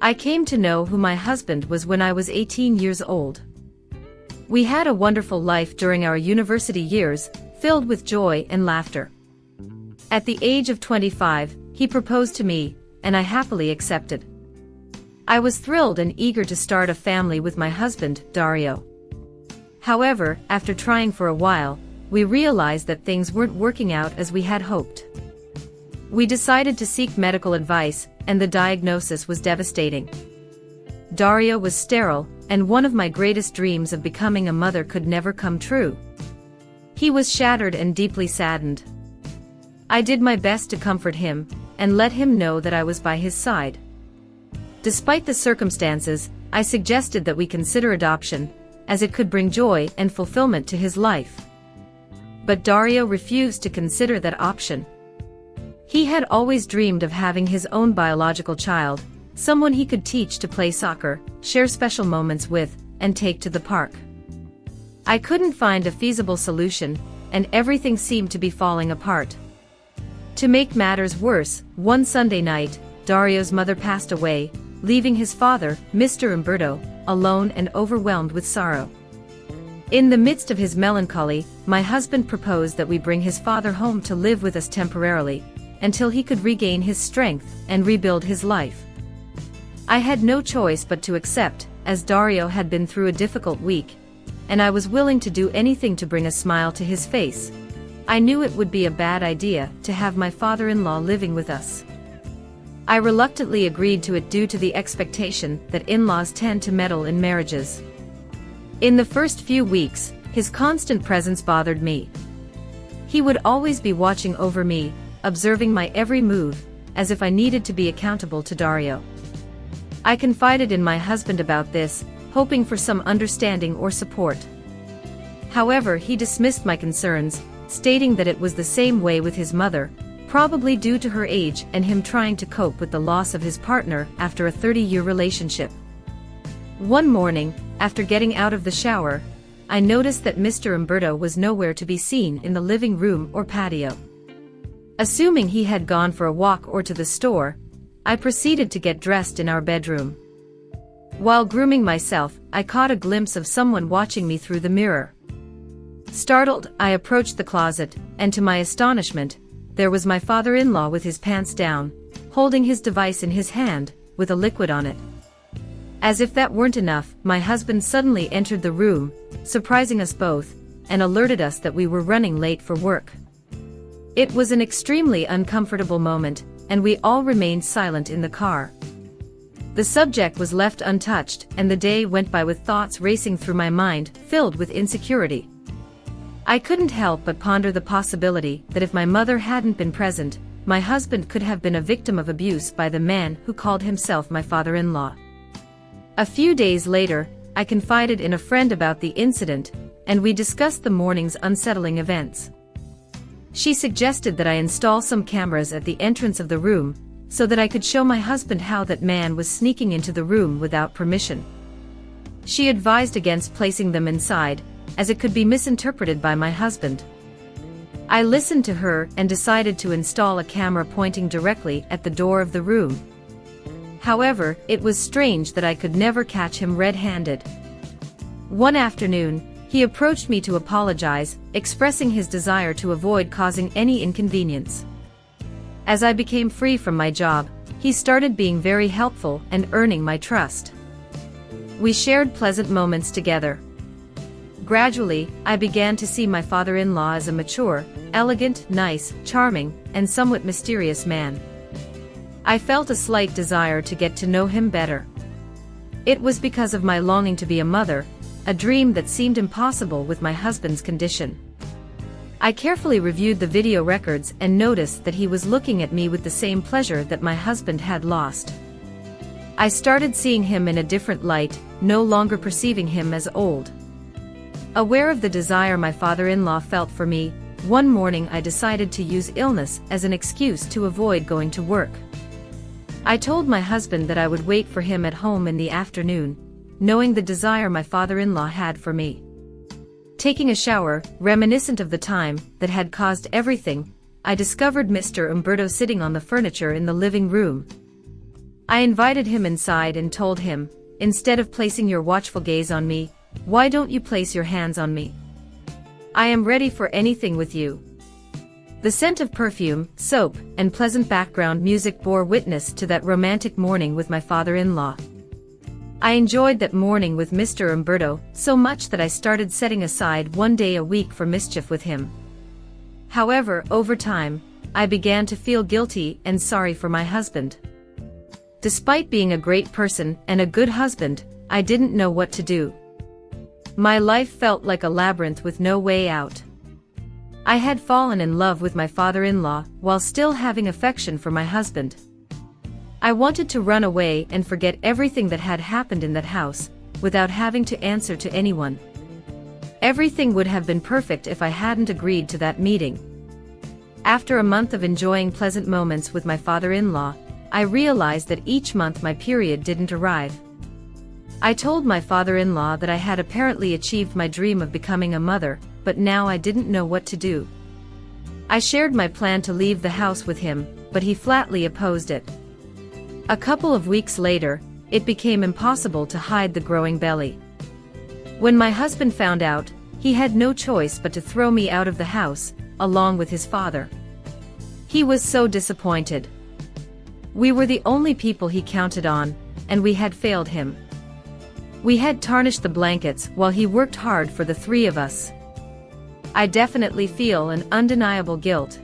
I came to know who my husband was when I was 18 years old. We had a wonderful life during our university years, filled with joy and laughter. At the age of 25, he proposed to me, and I happily accepted. I was thrilled and eager to start a family with my husband, Dario. However, after trying for a while, we realized that things weren't working out as we had hoped. We decided to seek medical advice, and the diagnosis was devastating. Dario was sterile, and one of my greatest dreams of becoming a mother could never come true. He was shattered and deeply saddened. I did my best to comfort him, and let him know that I was by his side. Despite the circumstances, I suggested that we consider adoption, as it could bring joy and fulfillment to his life. But Dario refused to consider that option. He had always dreamed of having his own biological child, someone he could teach to play soccer, share special moments with, and take to the park. I couldn't find a feasible solution, and everything seemed to be falling apart. To make matters worse, one Sunday night, Dario's mother passed away, leaving his father, Mr. Umberto, alone and overwhelmed with sorrow. In the midst of his melancholy, my husband proposed that we bring his father home to live with us temporarily, until he could regain his strength and rebuild his life. I had no choice but to accept, as Dario had been through a difficult week, and I was willing to do anything to bring a smile to his face. I knew it would be a bad idea to have my father-in-law living with us. I reluctantly agreed to it due to the expectation that in-laws tend to meddle in marriages. In the first few weeks, his constant presence bothered me. He would always be watching over me, observing my every move, as if I needed to be accountable to Dario. I confided in my husband about this, hoping for some understanding or support. However, he dismissed my concerns, stating that it was the same way with his mother, probably due to her age and him trying to cope with the loss of his partner after a 30-year relationship. One morning, after getting out of the shower, I noticed that Mr. Umberto was nowhere to be seen in the living room or patio. Assuming he had gone for a walk or to the store, I proceeded to get dressed in our bedroom. While grooming myself, I caught a glimpse of someone watching me through the mirror. Startled, I approached the closet, and to my astonishment, there was my father-in-law with his pants down, holding his device in his hand, with a liquid on it. As if that weren't enough, my husband suddenly entered the room, surprising us both, and alerted us that we were running late for work. It was an extremely uncomfortable moment, and we all remained silent in the car. The subject was left untouched, and the day went by with thoughts racing through my mind, filled with insecurity. I couldn't help but ponder the possibility that if my mother hadn't been present, my husband could have been a victim of abuse by the man who called himself my father-in-law. A few days later, I confided in a friend about the incident, and we discussed the morning's unsettling events. She suggested that I install some cameras at the entrance of the room, so that I could show my husband how that man was sneaking into the room without permission. She advised against placing them inside, as it could be misinterpreted by my husband. I listened to her and decided to install a camera pointing directly at the door of the room. However, it was strange that I could never catch him red-handed. One afternoon, he approached me to apologize, expressing his desire to avoid causing any inconvenience. As I became free from my job, he started being very helpful and earning my trust. We shared pleasant moments together. Gradually, I began to see my father-in-law as a mature, elegant, nice, charming, and somewhat mysterious man. I felt a slight desire to get to know him better. It was because of my longing to be a mother, a dream that seemed impossible with my husband's condition. I carefully reviewed the video records and noticed that he was looking at me with the same pleasure that my husband had lost. I started seeing him in a different light, no longer perceiving him as old. Aware of the desire my father-in-law felt for me, one morning I decided to use illness as an excuse to avoid going to work. I told my husband that I would wait for him at home in the afternoon, knowing the desire my father-in-law had for me. Taking a shower, reminiscent of the time that had caused everything, I discovered Mr. Umberto sitting on the furniture in the living room. I invited him inside and told him, "Instead of placing your watchful gaze on me, why don't you place your hands on me? I am ready for anything with you." The scent of perfume, soap, and pleasant background music bore witness to that romantic morning with my father-in-law. I enjoyed that morning with Mr. Umberto so much that I started setting aside one day a week for mischief with him. However, over time, I began to feel guilty and sorry for my husband. Despite being a great person and a good husband, I didn't know what to do. My life felt like a labyrinth with no way out. I had fallen in love with my father-in-law while still having affection for my husband. I wanted to run away and forget everything that had happened in that house, without having to answer to anyone. Everything would have been perfect if I hadn't agreed to that meeting. After a month of enjoying pleasant moments with my father-in-law, I realized that each month my period didn't arrive. I told my father-in-law that I had apparently achieved my dream of becoming a mother, but now I didn't know what to do. I shared my plan to leave the house with him, but he flatly opposed it. A couple of weeks later, it became impossible to hide the growing belly. When my husband found out, he had no choice but to throw me out of the house, along with his father. He was so disappointed. We were the only people he counted on, and we had failed him. We had tarnished the blankets while he worked hard for the three of us. I definitely feel an undeniable guilt.